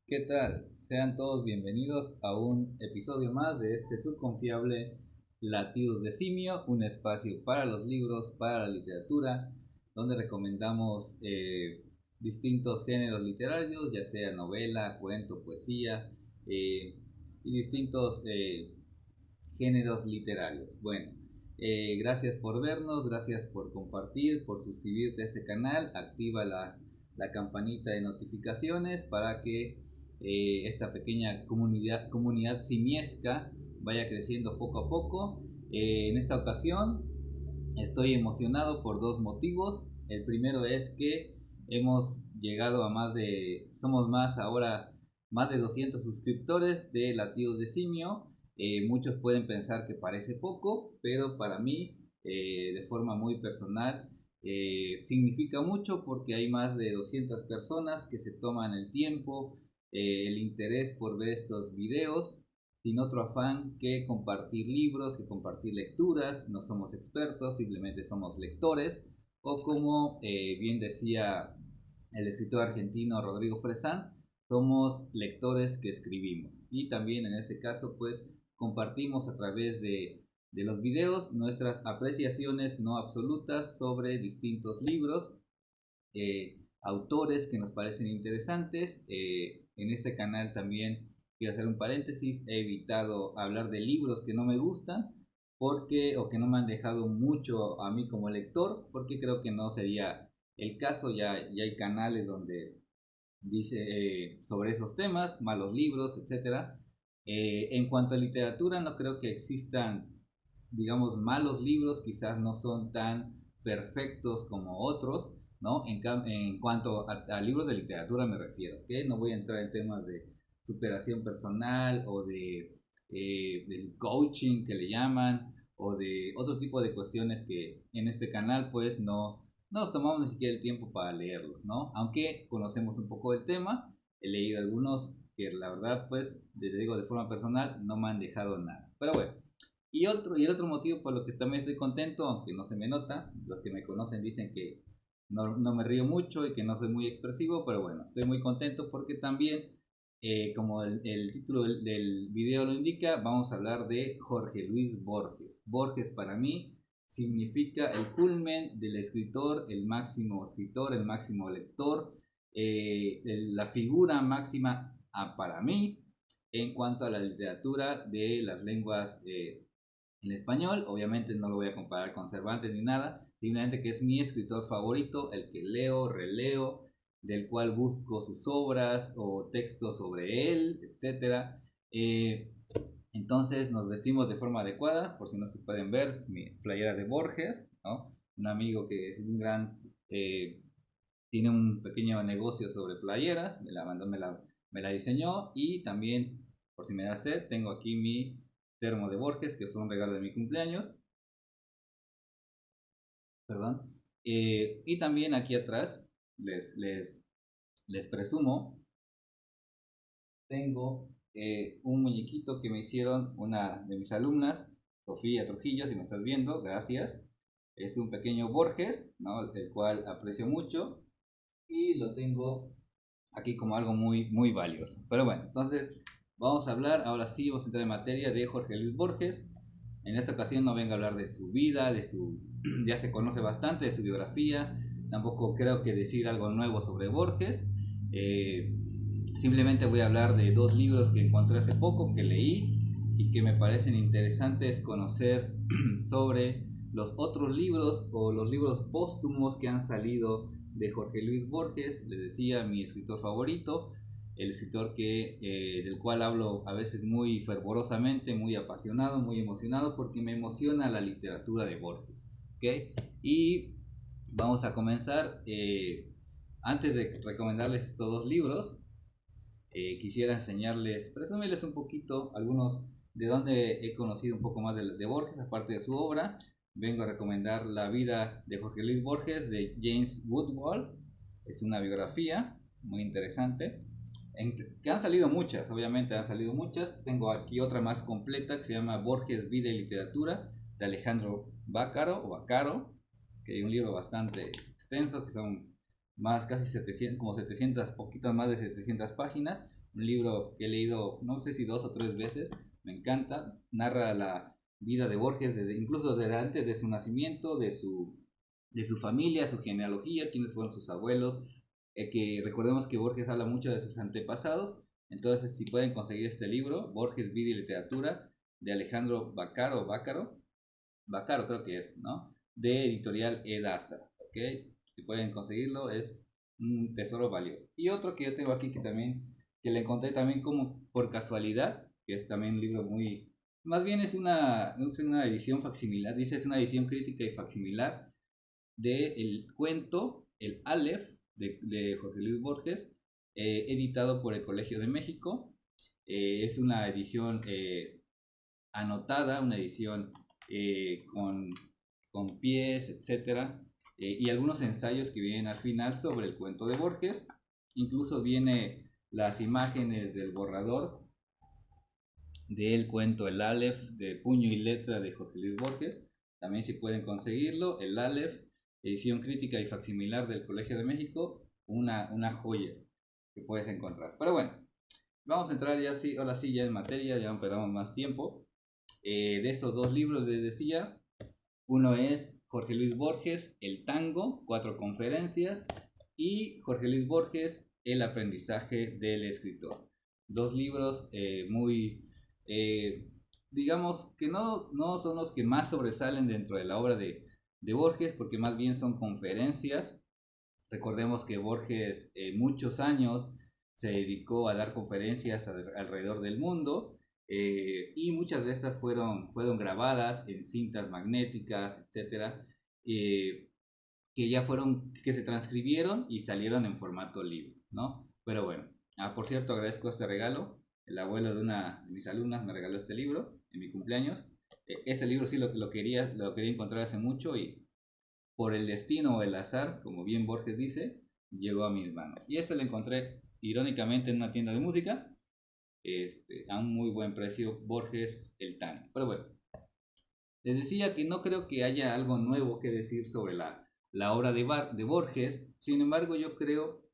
¿Qué tal? Sean todos bienvenidos a un episodio más de este subconfiable Latidos de Simio, un espacio para los libros, para la literatura, donde recomendamos distintos géneros literarios, ya sea novela, cuento, poesía y distintos géneros literarios. Bueno, gracias por vernos, gracias por compartir, por suscribirte a este canal, activa la campanita de notificaciones para que esta pequeña comunidad simiesca vaya creciendo poco a poco. En esta ocasión estoy emocionado por dos motivos. El primero es que hemos llegado a somos más ahora, más de 200 suscriptores de Latidos de Simio. Muchos pueden pensar que parece poco, pero para mí, de forma muy personal, significa mucho porque hay más de 200 personas que se toman el tiempo, el interés por ver estos videos sin otro afán que compartir libros, que compartir lecturas. No somos expertos, simplemente somos lectores, o como bien decía el escritor argentino Rodrigo Fresán, somos lectores que escribimos. Y también en este caso pues compartimos a través de los videos nuestras apreciaciones no absolutas sobre distintos libros, autores que nos parecen interesantes. En este canal también quiero hacer un paréntesis, he evitado hablar de libros que no me gustan porque o que no me han dejado mucho a mí como lector, porque creo que no sería el caso. Ya hay canales donde dice sobre esos temas, malos libros, etcétera. En cuanto a literatura, no creo que existan, digamos, malos libros, quizás no son tan perfectos como otros, ¿no? En cuanto a libros de literatura me refiero, que no voy a entrar en temas de superación personal o del coaching que le llaman, o de otro tipo de cuestiones que en este canal pues no nos tomamos ni siquiera el tiempo para leerlos, ¿no? Aunque conocemos un poco del tema, he leído algunos que la verdad, pues, les digo de forma personal, no me han dejado nada. Pero bueno, y el otro motivo por lo que también estoy contento, aunque no se me nota, los que me conocen dicen que no me río mucho y que no soy muy expresivo, pero bueno, estoy muy contento porque también, como el título del video lo indica, vamos a hablar de Jorge Luis Borges. Borges para mí significa el culmen del escritor, el máximo lector, la figura máxima para mí en cuanto a la literatura de las lenguas en español. Obviamente no lo voy a comparar con Cervantes ni nada, simplemente que es mi escritor favorito, el que leo, releo, del cual busco sus obras o textos sobre él, etcétera. Entonces nos vestimos de forma adecuada, por si no se pueden ver, mi playera de Borges, ¿no? Un amigo que es un gran, tiene un pequeño negocio sobre playeras, me la mandó, me la diseñó. Y también, por si me da sed, tengo aquí mi termo de Borges, que fue un regalo de mi cumpleaños, perdón. Y también aquí atrás, les, les, les presumo, tengo un muñequito que me hicieron una de mis alumnas, Sofía Trujillo, si me estás viendo, gracias. Es un pequeño Borges, ¿no? El cual aprecio mucho y lo tengo aquí como algo muy valioso. Pero bueno, entonces vamos a hablar, ahora sí, vamos a entrar en materia de Jorge Luis Borges. En esta ocasión no vengo a hablar de su vida, ya se conoce bastante de su biografía. Tampoco creo que decir algo nuevo sobre Borges. Eh, Simplemente voy a hablar de dos libros que encontré hace poco, que leí y que me parecen interesantes conocer sobre los otros libros o los libros póstumos que han salido de Jorge Luis Borges. Les decía, mi escritor favorito, el escritor del cual hablo a veces muy fervorosamente, muy apasionado, muy emocionado, porque me emociona la literatura de Borges. ¿Okay? Y vamos a comenzar. Antes de recomendarles estos dos libros, quisiera enseñarles, presumirles un poquito algunos de donde he conocido un poco más de Borges, aparte de su obra. Vengo a recomendar La vida de Jorge Luis Borges de James Woodward. Es una biografía muy interesante, que han salido muchas, obviamente han salido muchas. Tengo aquí otra más completa que se llama Borges, vida y literatura, de Alejandro Bacaro, que hay un libro bastante extenso, que son más casi 700, como 700, poquitas más de 700 páginas, un libro que he leído no sé si 2 o 3 veces, me encanta, narra la vida de Borges incluso desde antes de su nacimiento, de su familia, su genealogía, quiénes fueron sus abuelos, que recordemos que Borges habla mucho de sus antepasados. Entonces, si pueden conseguir este libro, Borges, Vida y Literatura, de Alejandro Bacaro creo que es, ¿no? De editorial Edasa, ¿ok? Si pueden conseguirlo, es un tesoro valioso. Y otro que yo tengo aquí que le encontré también como por casualidad, que es también un libro muy, más bien es una edición facsimilar, dice es una edición crítica y facsimilar del cuento El Aleph de Jorge Luis Borges, editado por el Colegio de México. Es una edición anotada, una edición con pies, etcétera, y algunos ensayos que vienen al final sobre el cuento de Borges. Incluso viene las imágenes del borrador del cuento El Aleph de puño y letra de Jorge Luis Borges. También si pueden conseguirlo, El Aleph, edición crítica y facsimilar del Colegio de México, una joya que puedes encontrar. Pero bueno, vamos a entrar ya sí, ahora sí ya en materia, ya no perdamos más tiempo. De estos dos libros les decía, uno es Jorge Luis Borges, El Tango, 4 conferencias, y Jorge Luis Borges, El aprendizaje del escritor. Dos libros muy, digamos que no son los que más sobresalen dentro de la obra de Borges, porque más bien son conferencias. Recordemos que Borges muchos años se dedicó a dar conferencias alrededor del mundo, y muchas de estas fueron grabadas en cintas magnéticas, etcétera, que se transcribieron y salieron en formato libro, ¿no? Pero bueno, por cierto, agradezco este regalo. El abuelo de una de mis alumnas me regaló este libro en mi cumpleaños. Este libro sí lo quería encontrar hace mucho y por el destino o el azar, como bien Borges dice, llegó a mis manos. Y esto lo encontré irónicamente en una tienda de música, a un muy buen precio, Borges El Tango. Pero bueno, les decía que no creo que haya algo nuevo que decir sobre la obra de Borges. Sin embargo, yo creo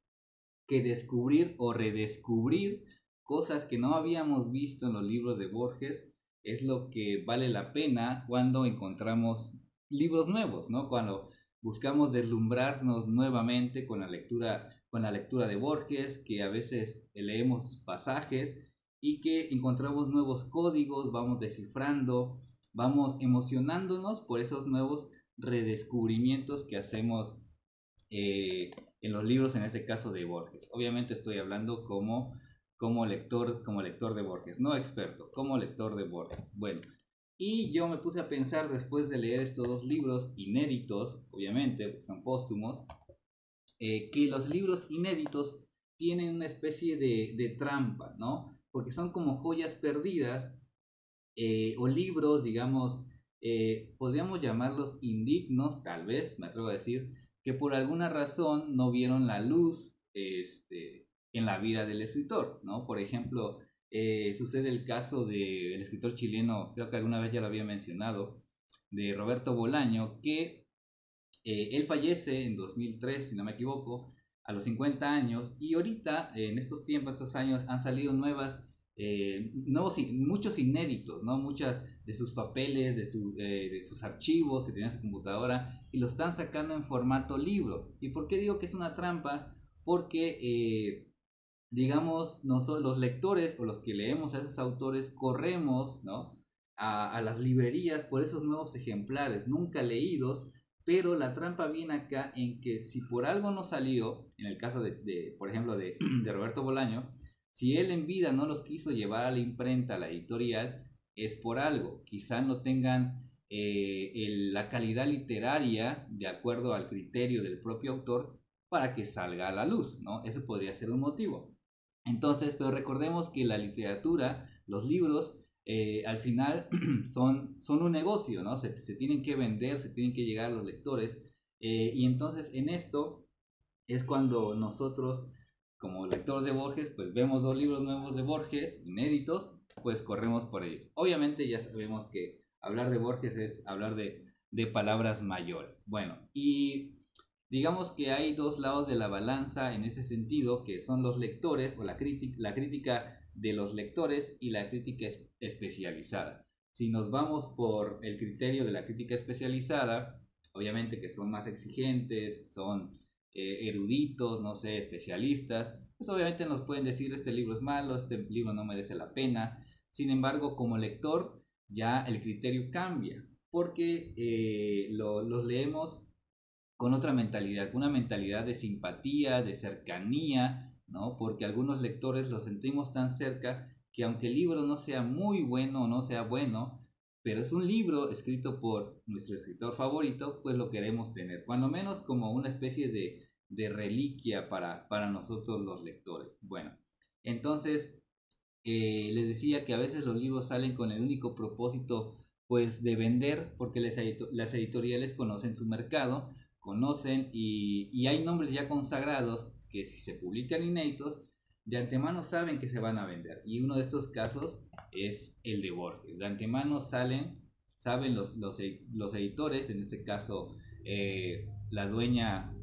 que descubrir o redescubrir cosas que no habíamos visto en los libros de Borges es lo que vale la pena cuando encontramos libros nuevos, ¿no? Cuando buscamos deslumbrarnos nuevamente con la lectura de Borges, que a veces leemos pasajes y que encontramos nuevos códigos, vamos descifrando, vamos emocionándonos por esos nuevos redescubrimientos que hacemos en los libros, en este caso de Borges. Obviamente estoy hablando como lector de Borges, no experto, como lector de Borges. Bueno, y yo me puse a pensar después de leer estos dos libros inéditos, obviamente, son póstumos, que los libros inéditos tienen una especie de trampa, ¿no? Porque son como joyas perdidas, o libros, digamos, podríamos llamarlos indignos, tal vez, me atrevo a decir, que por alguna razón no vieron la luz en la vida del escritor, ¿no? Por ejemplo, sucede el caso del escritor chileno, creo que alguna vez ya lo había mencionado, de Roberto Bolaño, que él fallece en 2003, si no me equivoco, a los 50 años, y ahorita, en estos tiempos, estos años, han salido muchos inéditos, ¿no? Muchas de sus papeles, de sus archivos que tenía en su computadora, y lo están sacando en formato libro. ¿Y por qué digo que es una trampa? Porque, digamos, nosotros, los lectores o los que leemos a esos autores, corremos, ¿no? a las librerías por esos nuevos ejemplares, nunca leídos. Pero la trampa viene acá en que si por algo no salió, en el caso por ejemplo, de Roberto Bolaño, si él en vida no los quiso llevar a la imprenta, a la editorial, es por algo. Quizá no tengan la calidad literaria de acuerdo al criterio del propio autor para que salga a la luz, ¿no? Ese podría ser un motivo. Entonces, pero recordemos que la literatura, los libros, al final son un negocio, ¿no? Se tienen que vender, se tienen que llegar a los lectores, y entonces en esto es cuando nosotros, como lectores de Borges, pues vemos dos libros nuevos de Borges, inéditos, pues corremos por ellos. Obviamente ya sabemos que hablar de Borges es hablar de palabras mayores. Bueno, y digamos que hay dos lados de la balanza en ese sentido, que son los lectores o la crítica de los lectores y la crítica especializada. Si nos vamos por el criterio de la crítica especializada, obviamente que son más exigentes, son eruditos, no sé, especialistas, pues obviamente nos pueden decir este libro es malo, este libro no merece la pena. Sin embargo, como lector ya el criterio cambia, porque los leemos con otra mentalidad, con una mentalidad de simpatía, de cercanía, ¿no? Porque algunos lectores los sentimos tan cerca que aunque el libro no sea muy bueno o no sea bueno, pero es un libro escrito por nuestro escritor favorito, pues lo queremos tener, cuando menos como una especie de reliquia para nosotros los lectores. Bueno, entonces les decía que a veces los libros salen con el único propósito pues de vender, porque las editoriales conocen su mercado, conocen y hay nombres ya consagrados que si se publican inéditos, de antemano saben que se van a vender. Y uno de estos casos es el de Borges. De antemano saben los editores, en este caso la dueña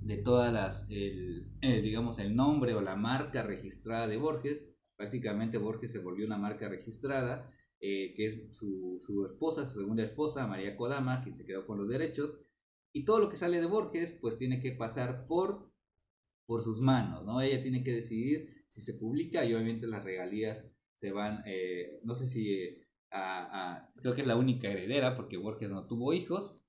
de todas digamos, el nombre o la marca registrada de Borges. Prácticamente Borges se volvió una marca registrada, que es su esposa, su segunda esposa, María Kodama, quien se quedó con los derechos. Y todo lo que sale de Borges, pues tiene que pasar por sus manos, ¿no? Ella tiene que decidir si se publica y obviamente las regalías se van, no sé si creo que es la única heredera porque Borges no tuvo hijos.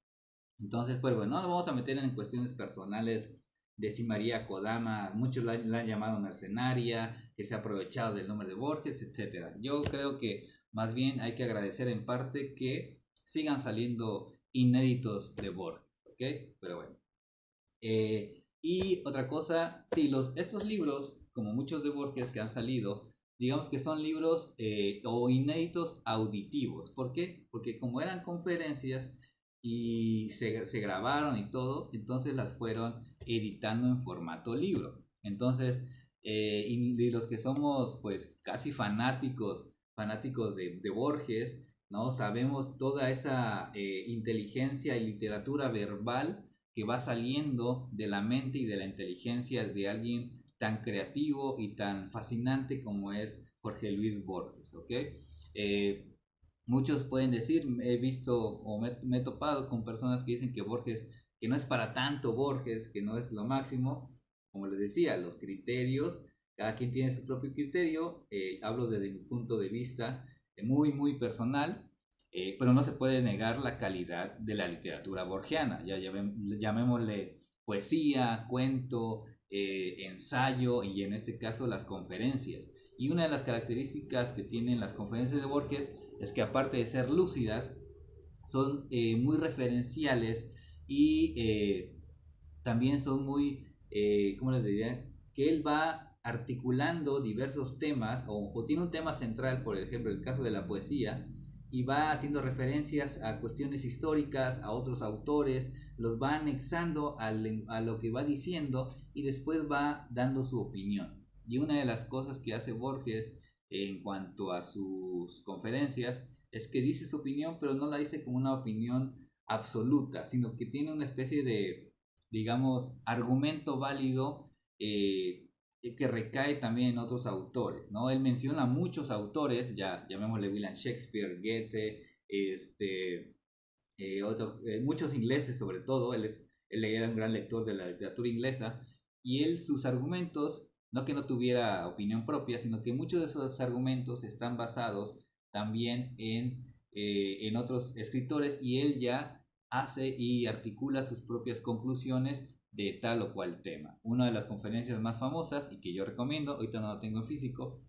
Entonces, pues bueno, no nos vamos a meter en cuestiones personales de si María Kodama, muchos la han llamado mercenaria, que se ha aprovechado del nombre de Borges, etcétera. Yo creo que más bien hay que agradecer en parte que sigan saliendo inéditos de Borges, ¿ok? Pero bueno. Y otra cosa, sí, estos libros, como muchos de Borges que han salido, digamos que son libros o inéditos auditivos. ¿Por qué? Porque como eran conferencias y se grabaron y todo, entonces las fueron editando en formato libro. Entonces, y los que somos pues casi fanáticos de Borges, ¿no? Sabemos toda esa inteligencia y literatura verbal que va saliendo de la mente y de la inteligencia de alguien tan creativo y tan fascinante como es Jorge Luis Borges, ¿ok? Eh, Muchos pueden decir, he visto o me he topado con personas que dicen que Borges, que no es para tanto Borges, que no es lo máximo. Como les decía, los criterios, cada quien tiene su propio criterio, hablo desde mi punto de vista muy personal, pero no se puede negar la calidad de la literatura borgiana, ya llamémosle poesía, cuento, ensayo y en este caso las conferencias. Y una de las características que tienen las conferencias de Borges es que aparte de ser lúcidas, son muy referenciales y también son muy, ¿cómo les diría? Que él va articulando diversos temas o tiene un tema central, por ejemplo, el caso de la poesía, y va haciendo referencias a cuestiones históricas, a otros autores, los va anexando a lo que va diciendo y después va dando su opinión. Y una de las cosas que hace Borges en cuanto a sus conferencias es que dice su opinión, pero no la dice como una opinión absoluta, sino que tiene una especie de, digamos, argumento válido que recae también en otros autores, ¿no? Él menciona muchos autores, ya llamémosle William Shakespeare, Goethe, muchos ingleses sobre todo, él era un gran lector de la literatura inglesa, y él sus argumentos, no que no tuviera opinión propia, sino que muchos de sus argumentos están basados también en otros escritores y él ya hace y articula sus propias conclusiones de tal o cual tema. Una de las conferencias más famosas y que yo recomiendo, ahorita no lo tengo en físico,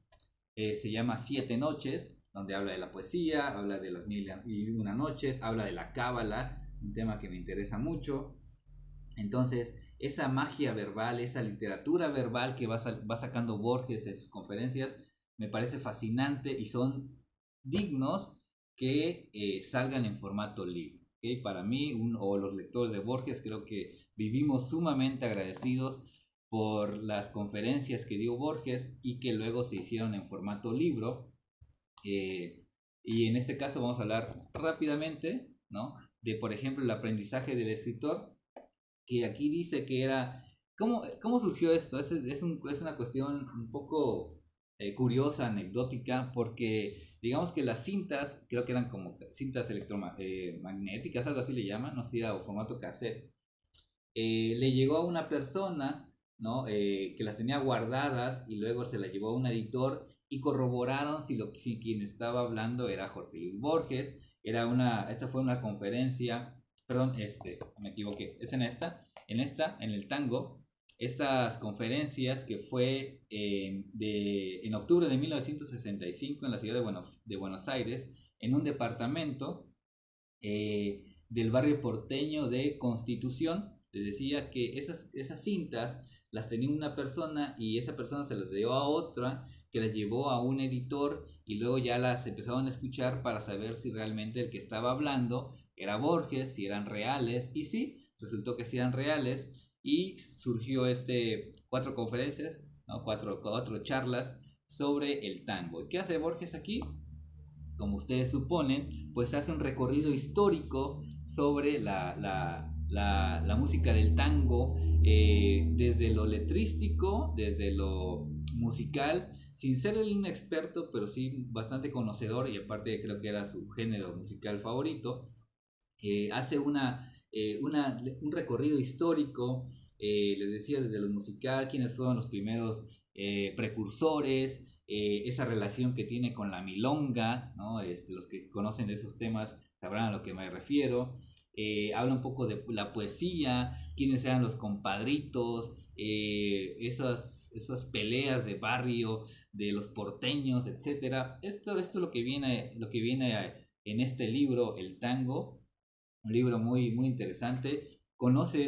se llama Siete Noches, donde habla de la poesía, habla de las mil y una noches, habla de la cábala, un tema que me interesa mucho. Entonces, esa magia verbal, esa literatura verbal que va sacando Borges en sus conferencias, me parece fascinante y son dignos que salgan en formato libro. ¿Okay? Para mí, o los lectores de Borges, creo que vivimos sumamente agradecidos por las conferencias que dio Borges y que luego se hicieron en formato libro. Y en este caso vamos a hablar rápidamente, ¿no? De, por ejemplo, el aprendizaje del escritor, que aquí dice que era... ¿Cómo surgió esto? Es una cuestión un poco curiosa, anecdótica, porque digamos que las cintas, creo que eran como cintas electromagnéticas, algo así le llaman, no sé si era o formato cassette, le llegó a una persona, ¿no? Que las tenía guardadas y luego se la llevó a un editor y corroboraron si quien estaba hablando era Jorge Luis Borges. Esta fue una conferencia, perdón, me equivoqué, es en el tango, estas conferencias que fue en octubre de 1965 en la ciudad de Buenos Aires, en un departamento del barrio porteño de Constitución. Les decía que esas cintas las tenía una persona y esa persona se las dio a otra que las llevó a un editor y luego ya las empezaron a escuchar para saber si realmente el que estaba hablando era Borges, si eran reales, y sí, resultó que sí eran reales, y surgió cuatro conferencias, ¿no? cuatro charlas sobre el tango. ¿Y qué hace Borges aquí? Como ustedes suponen, pues hace un recorrido histórico sobre la música del tango, desde lo letrístico, desde lo musical, sin ser él un experto, pero sí bastante conocedor, y aparte creo que era su género musical favorito. Hace un recorrido histórico, les decía, desde lo musical, quiénes fueron los primeros precursores, esa relación que tiene con la milonga, ¿no? Los que conocen de esos temas sabrán a lo que me refiero. Habla un poco de la poesía, quiénes eran los compadritos, esas peleas de barrio, de los porteños, etcétera. Esto es lo que viene en este libro, El Tango, un libro muy, muy interesante.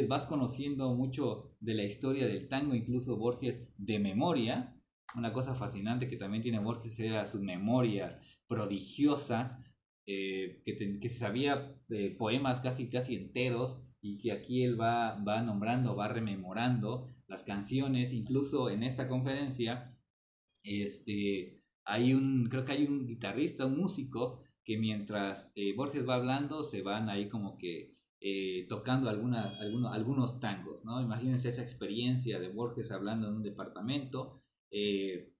Vas conociendo mucho de la historia del tango, incluso Borges de memoria. Una cosa fascinante que también tiene Borges era su memoria prodigiosa, que se sabía poemas casi enteros y que aquí él va nombrando, va rememorando las canciones. Incluso en esta conferencia creo que hay un guitarrista, un músico, que mientras Borges va hablando se van ahí como que tocando algunos tangos, ¿no? Imagínense esa experiencia de Borges hablando en un departamento, eh,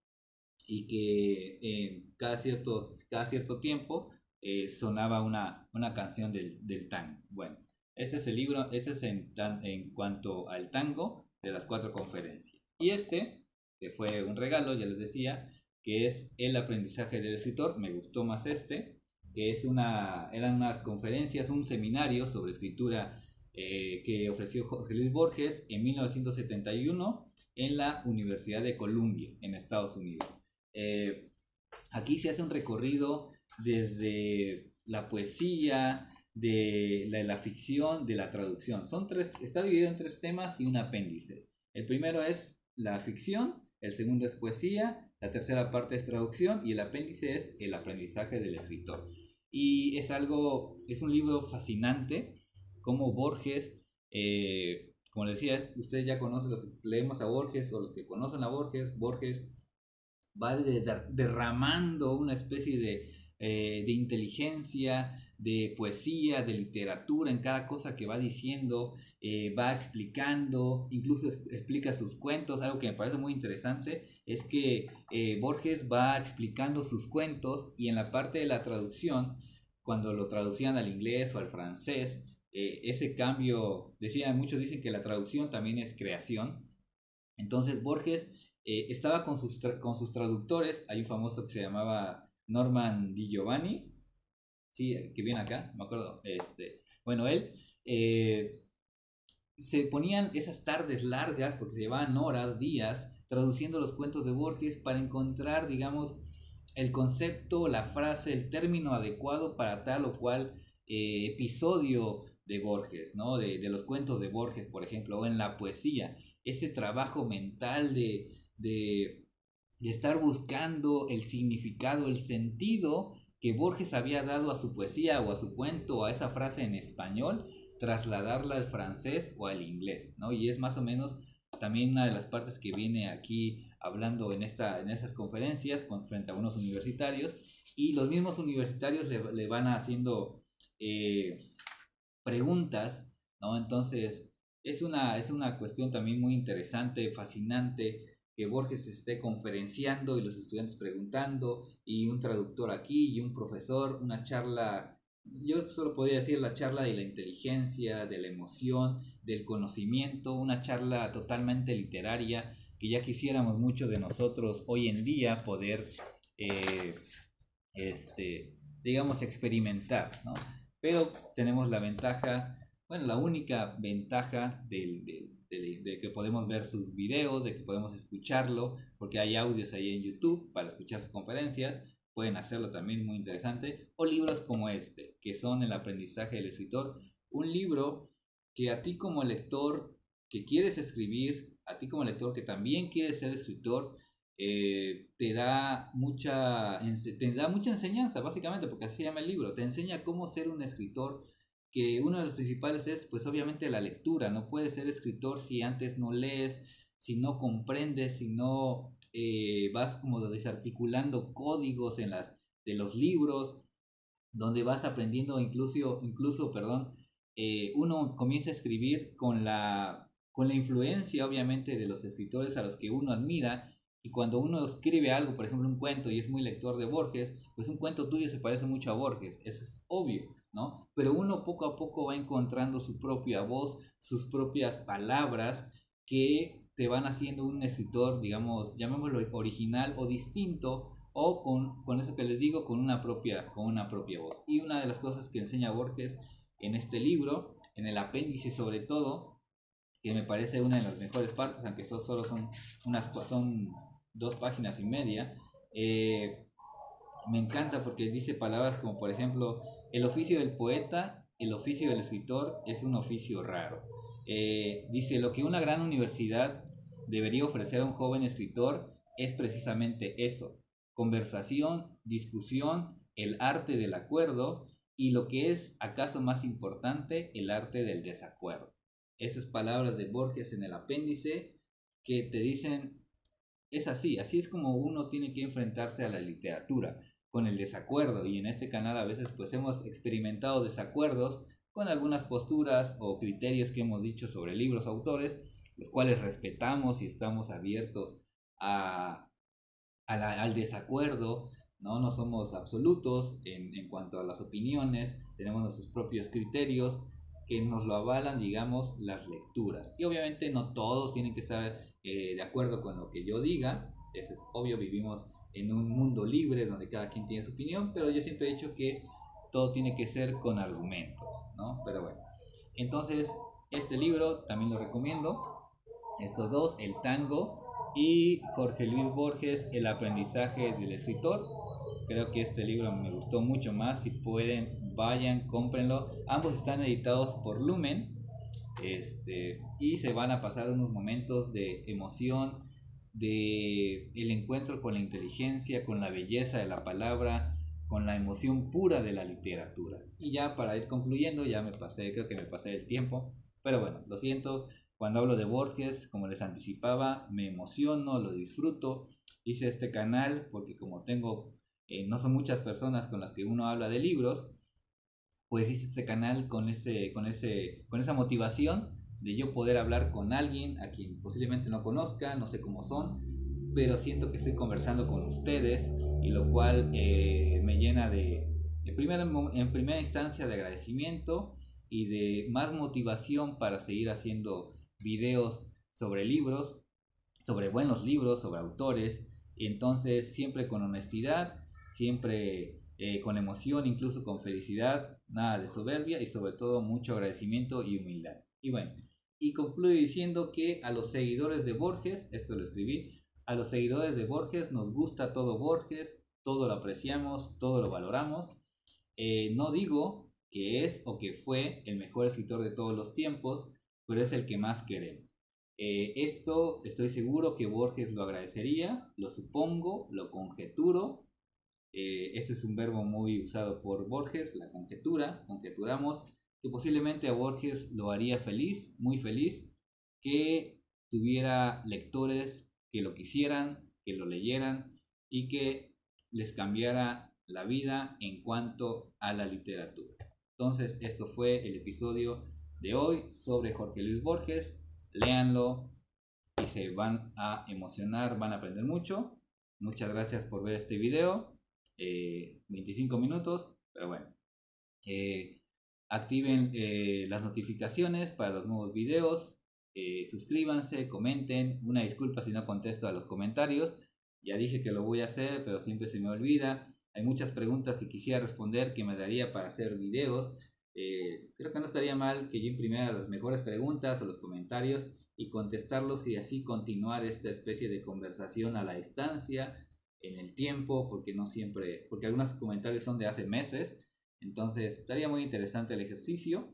y que cada cierto tiempo sonaba una canción del tango. Bueno, ese es el libro, ese es en cuanto al tango de las cuatro conferencias. Y que fue un regalo, ya les decía, que es El aprendizaje del escritor. Me gustó más que eran unas conferencias, un seminario sobre escritura que ofreció Jorge Luis Borges en 1971 en la Universidad de Columbia, en Estados Unidos. Eh, Aquí se hace un recorrido desde la poesía, de la ficción, de la traducción. Está dividido en tres temas y un apéndice. El primero es la ficción, el segundo es poesía, la tercera parte es traducción y el apéndice es el aprendizaje del escritor. Y es un libro fascinante, como Borges, como decía, ustedes ya conocen, los que leemos a Borges o los que conocen a Borges va derramando una especie de inteligencia, de poesía, de literatura en cada cosa que va diciendo, va explicando, incluso explica sus cuentos. Algo que me parece muy interesante es que Borges va explicando sus cuentos, y en la parte de la traducción, cuando lo traducían al inglés o al francés, ese cambio, muchos dicen que la traducción también es creación. Entonces Borges estaba con sus traductores. Hay un famoso que se llamaba Norman Di Giovanni, sí, que viene acá, me acuerdo. Bueno, él se ponían esas tardes largas, porque se llevaban horas, días, traduciendo los cuentos de Borges para encontrar, digamos, el concepto, la frase, el término adecuado para tal o cual episodio de Borges, ¿no? De los cuentos de Borges, por ejemplo, o en la poesía. Ese trabajo mental de estar buscando el significado, el sentido que Borges había dado a su poesía o a su cuento o a esa frase en español, trasladarla al francés o al inglés, ¿no? Y es más o menos también una de las partes que viene aquí hablando en esas conferencias frente a unos universitarios, y los mismos universitarios le van haciendo preguntas, ¿no? Entonces es una cuestión también muy interesante, fascinante, que Borges esté conferenciando y los estudiantes preguntando, y un traductor aquí y un profesor, una charla, yo solo podría decir la charla de la inteligencia, de la emoción, del conocimiento, una charla totalmente literaria que ya quisiéramos muchos de nosotros hoy en día poder, eh, digamos, experimentar, ¿no? Pero tenemos la ventaja, bueno, la única ventaja de que podemos ver sus videos, de que podemos escucharlo, porque hay audios ahí en YouTube para escuchar sus conferencias, pueden hacerlo también muy interesante, o libros como este, que son El aprendizaje del escritor, un libro que a ti como lector que quieres escribir, a ti como lector que también quieres ser escritor, te da mucha enseñanza, básicamente, porque así se llama el libro, te enseña cómo ser un escritor, que uno de los principales es, pues obviamente, la lectura. No puedes ser escritor si antes no lees, si no comprendes, si no vas como desarticulando códigos de los libros, donde vas aprendiendo perdón, uno comienza a escribir con la influencia, obviamente, de los escritores a los que uno admira. Y cuando uno escribe algo, por ejemplo un cuento, y es muy lector de Borges, pues un cuento tuyo se parece mucho a Borges, eso es obvio, ¿no? Pero uno poco a poco va encontrando su propia voz, sus propias palabras, que te van haciendo un escritor, digamos, llamémoslo original o distinto, o con eso que les digo, con una propia voz. Y una de las cosas que enseña Borges en este libro, en el apéndice sobre todo, que me parece una de las mejores partes, aunque solo son 2 páginas y media, me encanta porque dice palabras como, por ejemplo, el oficio del poeta, el oficio del escritor es un oficio raro. Dice, lo que una gran universidad debería ofrecer a un joven escritor es precisamente eso: conversación, discusión, el arte del acuerdo, y lo que es acaso más importante, el arte del desacuerdo. Esas palabras de Borges en el apéndice que te dicen, es así, así es como uno tiene que enfrentarse a la literatura, con el desacuerdo. Y en este canal a veces pues hemos experimentado desacuerdos con algunas posturas o criterios que hemos dicho sobre libros, autores, los cuales respetamos y estamos abiertos a, al desacuerdo, ¿no? No somos absolutos en cuanto a las opiniones, tenemos nuestros propios criterios que nos lo avalan, digamos, las lecturas. Y obviamente no todos tienen que estar de acuerdo con lo que yo diga, eso es obvio, vivimos en un mundo libre donde cada quien tiene su opinión, pero yo siempre he dicho que todo tiene que ser con argumentos, ¿no? Pero bueno, entonces este libro también lo recomiendo, estos dos, El tango y Jorge Luis Borges, El aprendizaje del escritor. Creo que este libro me gustó mucho más. Si pueden, vayan, cómprenlo. Ambos están editados por Lumen. Y se van a pasar unos momentos de emoción, de el encuentro con la inteligencia, con la belleza de la palabra, con la emoción pura de la literatura. Y ya para ir concluyendo, ya me pasé, creo que me pasé el tiempo, pero bueno, lo siento. Cuando hablo de Borges, como les anticipaba, me emociono, lo disfruto. Hice este canal porque como tengo, no son muchas personas con las que uno habla de libros, pues hice este canal con esa motivación de yo poder hablar con alguien a quien posiblemente no conozca, no sé cómo son, pero siento que estoy conversando con ustedes, y lo cual me llena en primera instancia, de agradecimiento y de más motivación para seguir haciendo videos sobre libros, sobre buenos libros, sobre autores. Y entonces siempre con honestidad, siempre con emoción, incluso con felicidad, nada de soberbia, y sobre todo mucho agradecimiento y humildad. Y bueno, y concluyo diciendo que a los seguidores de Borges, esto lo escribí, a los seguidores de Borges nos gusta todo Borges, todo lo apreciamos, todo lo valoramos. No digo que es o que fue el mejor escritor de todos los tiempos, pero es el que más queremos. Esto estoy seguro que Borges lo agradecería, lo supongo, lo conjeturo. Este es un verbo muy usado por Borges, la conjetura. Conjeturamos que posiblemente a Borges lo haría feliz, muy feliz, que tuviera lectores que lo quisieran, que lo leyeran y que les cambiara la vida en cuanto a la literatura. Entonces, esto fue el episodio de hoy sobre Jorge Luis Borges. Léanlo y se van a emocionar, van a aprender mucho. Muchas gracias por ver este video. 25 minutos, pero bueno. Activen las notificaciones para los nuevos videos. Suscríbanse, comenten. Una disculpa si no contesto a los comentarios. Ya dije que lo voy a hacer, pero siempre se me olvida. Hay muchas preguntas que quisiera responder que me daría para hacer videos. Creo que no estaría mal que yo imprimiera las mejores preguntas o los comentarios y contestarlos y así continuar esta especie de conversación a la distancia, en el tiempo, porque no siempre, porque algunos comentarios son de hace meses. Entonces estaría muy interesante el ejercicio.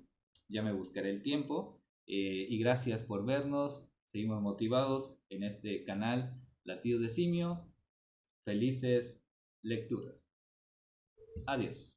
Ya me buscaré el tiempo. Y gracias por vernos. Seguimos motivados en este canal Latidos de Simio. Felices lecturas. Adiós.